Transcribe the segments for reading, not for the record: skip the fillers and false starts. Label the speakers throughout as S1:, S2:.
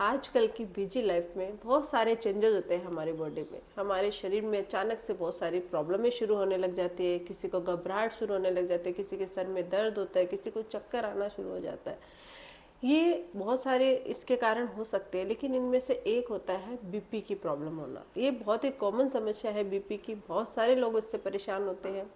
S1: आजकल की busy life में बहुत सारे चेंजेस होते हैं हमारी बॉडी में। हमारे शरीर में अचानक से बहुत सारी प्रॉब्लमें शुरू होने लग जाती है। किसी को घबराहट शुरू होने लग जाती है, किसी के सर में दर्द होता है, किसी को चक्कर आना शुरू हो जाता है। ये बहुत सारे इसके कारण हो सकते हैं, लेकिन इनमें से एक होता है बीपी की प्रॉब्लम होना। ये बहुत ही कॉमन समस्या है बीपी की, बहुत सारे लोग इससे परेशान होते हैं।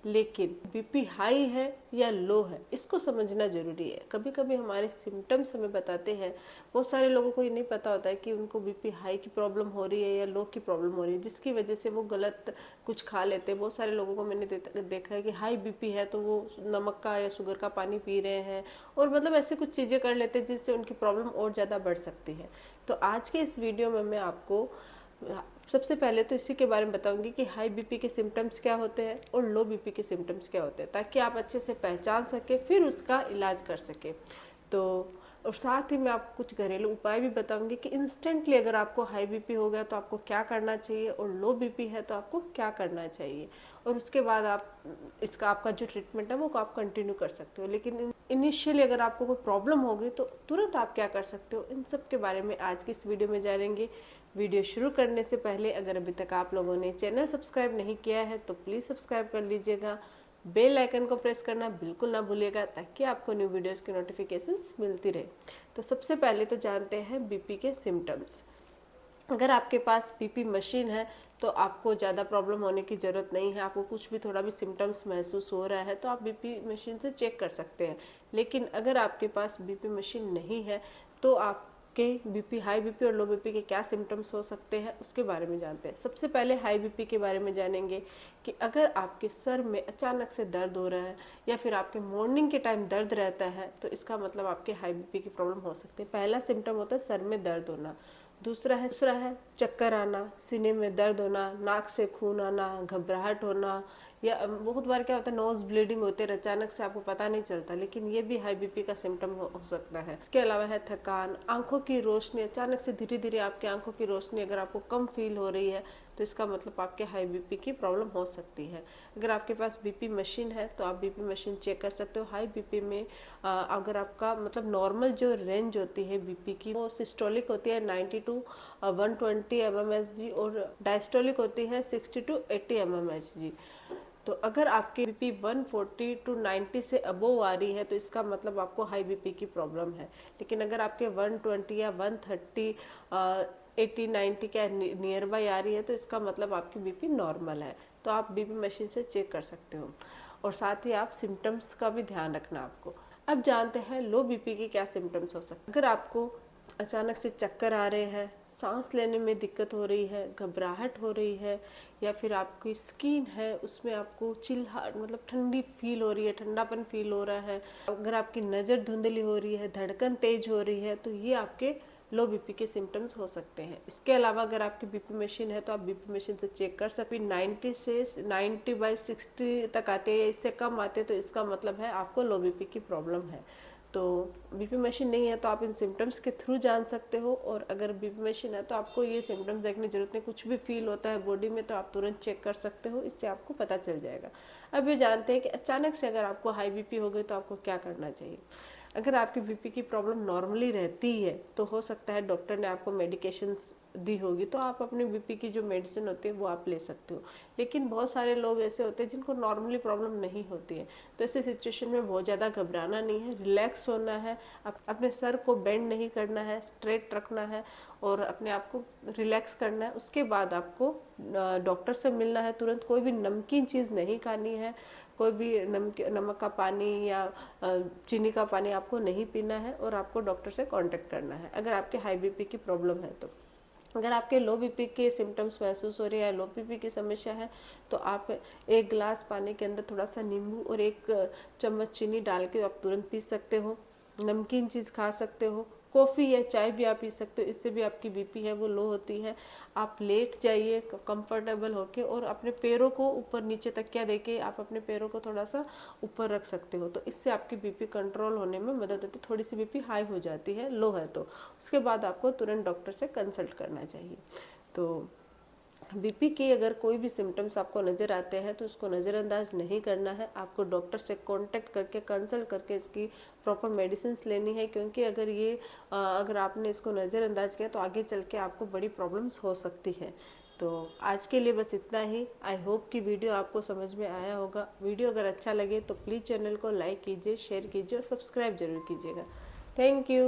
S1: लेकिन बीपी हाई है या लो है, इसको समझना जरूरी है। कभी कभी हमारे सिम्टम्स हमें बताते हैं। बहुत सारे लोगों को ये नहीं पता होता है कि उनको बीपी हाई की प्रॉब्लम हो रही है या लो की प्रॉब्लम हो रही है, जिसकी वजह से वो गलत कुछ खा लेते हैं। बहुत सारे लोगों को मैंने देखा है कि हाई बीपी है तो वो नमक का या शुगर का पानी पी रहे हैं, और मतलब ऐसे कुछ चीज़ें कर लेते हैं जिससे उनकी प्रॉब्लम और ज़्यादा बढ़ सकती है। तो आज के इस वीडियो में मैं आपको सबसे पहले तो इसी के बारे में बताऊंगी कि हाई बीपी के सिम्टम्स क्या होते हैं और लो बीपी के सिम्टम्स क्या होते हैं, ताकि आप अच्छे से पहचान सके, फिर उसका इलाज कर सके। तो और साथ ही मैं आपको कुछ घरेलू उपाय भी बताऊंगी कि इंस्टेंटली अगर आपको हाई बीपी हो गया तो आपको क्या करना चाहिए, और लो बीपी है तो आपको क्या करना चाहिए। और उसके बाद आप इसका आपका जो ट्रीटमेंट है वो आप कंटिन्यू कर सकते हो। लेकिन इनिशियली अगर आपको कोई प्रॉब्लम होगी तो तुरंत आप क्या कर सकते हो, इन सब के बारे में आज की इस वीडियो में जानेंगे। वीडियो शुरू करने से पहले अगर अभी तक आप लोगों ने चैनल सब्सक्राइब नहीं किया है तो प्लीज़ सब्सक्राइब कर लीजिएगा। बेल आइकन को प्रेस करना बिल्कुल ना भूलिएगा, ताकि आपको न्यू वीडियोस की नोटिफिकेशंस मिलती रहे। तो सबसे पहले तो जानते हैं बीपी के सिम्टम्स। अगर आपके पास बीपी मशीन है तो आपको ज़्यादा प्रॉब्लम होने की ज़रूरत नहीं है। आपको कुछ भी थोड़ा भी सिम्टम्स महसूस हो रहा है तो आप बीपी मशीन से चेक कर सकते हैं। लेकिन अगर आपके पास बीपी मशीन नहीं है तो आपके बीपी, हाई बीपी और लो बीपी के क्या सिम्टम्स हो सकते हैं उसके बारे में जानते हैं। सबसे पहले हाई बीपी के बारे में जानेंगे कि अगर आपके सर में अचानक से दर्द हो रहा है या फिर आपके मॉर्निंग के टाइम दर्द रहता है तो इसका मतलब आपके हाई बीपी की प्रॉब्लम हो सकती है। पहला सिम्टम होता है सर में दर्द होना। दूसरा है चक्कर आना, सीने में दर्द होना, नाक से खून आना, घबराहट होना, या बहुत बार क्या होता है नोज ब्लीडिंग होते हैं अचानक से, आपको पता नहीं चलता, लेकिन ये भी हाई बीपी का सिम्टम हो सकता है। इसके अलावा है थकान, आंखों की रोशनी, अचानक से धीरे धीरे आपकी आंखों की रोशनी अगर आपको कम फील हो रही है तो इसका मतलब आपके हाई बीपी की प्रॉब्लम हो सकती है। अगर आपके पास बीपी मशीन है तो आप बीपी मशीन चेक कर सकते हो। हाई बीपी में अगर आपका मतलब नॉर्मल जो रेंज होती है बीपी की वो सिस्टोलिक होती है 90 टू 120 mmHg, और डायस्टोलिक होती है 60 टू 80 mmHg। तो अगर आपकी बीपी 140 टू 90 से अबोव आ रही है तो इसका मतलब आपको हाई बीपी की प्रॉब्लम है। लेकिन अगर आपके 120 या 130 80 90 के नियर बाई आ रही है तो इसका मतलब आपकी बीपी नॉर्मल है। तो आप बीपी मशीन से चेक कर सकते हो, और साथ ही आप सिम्टम्स का भी ध्यान रखना आपको। अब जानते हैं लो बीपी के क्या सिम्टम्स हो सकते हैं। अगर आपको अचानक से चक्कर आ रहे हैं, सांस लेने में दिक्कत हो रही है, घबराहट हो रही है, या फिर आपकी स्किन है उसमें आपको चिल्लाहट मतलब ठंडी फील हो रही है, ठंडापन फील हो रहा है, अगर आपकी नज़र धुंधली हो रही है, धड़कन तेज हो रही है, तो ये आपके लो बीपी के सिम्टम्स हो सकते हैं। इसके अलावा अगर आपकी बीपी मशीन है तो आप बीपी मशीन से चेक कर सकते हैं। 90 से 90/60 तक आते हैं या इससे कम आते हैं तो इसका मतलब है आपको लो बीपी की प्रॉब्लम है। तो बीपी मशीन नहीं है तो आप इन सिम्टम्स के थ्रू जान सकते हो, और अगर बीपी मशीन है तो आपको ये सिम्टम्स देखने की जरूरत नहीं। कुछ भी फील होता है बॉडी में तो आप तुरंत चेक कर सकते हो, इससे आपको पता चल जाएगा। अब ये जानते हैं कि अचानक से अगर आपको हाई बीपी हो गई तो आपको क्या करना चाहिए। अगर आपकी बीपी की प्रॉब्लम नॉर्मली रहती है तो हो सकता है डॉक्टर ने आपको मेडिकेशंस दी होगी, तो आप अपनी बीपी की जो मेडिसिन होती है वो आप ले सकते हो। लेकिन बहुत सारे लोग ऐसे होते हैं जिनको नॉर्मली प्रॉब्लम नहीं होती है, तो ऐसे सिचुएशन में बहुत ज़्यादा घबराना नहीं है, रिलैक्स होना है, अपने सर को बेंड नहीं करना है, स्ट्रेट रखना है और अपने आप को रिलैक्स करना है। उसके बाद आपको डॉक्टर से मिलना है तुरंत। कोई भी नमकीन चीज़ नहीं खानी है, कोई भी नमक का पानी या चीनी का पानी आपको नहीं पीना है, और आपको डॉक्टर से कांटेक्ट करना है अगर आपके हाई बीपी की प्रॉब्लम है तो। अगर आपके लो बीपी के सिम्टम्स महसूस हो रहे हैं, लो बीपी की समस्या है, तो आप एक गिलास पानी के अंदर थोड़ा सा नींबू और एक चम्मच चीनी डाल के आप तुरंत पी सकते हो। नमकीन चीज़ खा सकते हो, कॉफ़ी या चाय भी आप पी सकते हो, इससे भी आपकी बीपी है वो लो होती है। आप लेट जाइए कंफर्टेबल होके, और अपने पैरों को ऊपर नीचे तकिया देके आप अपने पैरों को थोड़ा सा ऊपर रख सकते हो, तो इससे आपकी बीपी कंट्रोल होने में मदद होती है। थोड़ी सी बीपी हाई हो जाती है, लो है तो उसके बाद आपको तुरंत डॉक्टर से कंसल्ट करना चाहिए। तो बीपी के अगर कोई भी सिम्टम्स आपको नज़र आते हैं तो उसको नज़रअंदाज नहीं करना है, आपको डॉक्टर से कांटेक्ट करके कंसल्ट करके इसकी प्रॉपर मेडिसिन लेनी है, क्योंकि अगर आपने इसको नज़रअंदाज किया तो आगे चल के आपको बड़ी प्रॉब्लम्स हो सकती है। तो आज के लिए बस इतना ही। आई होप कि वीडियो आपको समझ में आया होगा। वीडियो अगर अच्छा लगे तो प्लीज़ चैनल को लाइक कीजिए, शेयर कीजिए और सब्सक्राइब जरूर कीजिएगा। Thank you.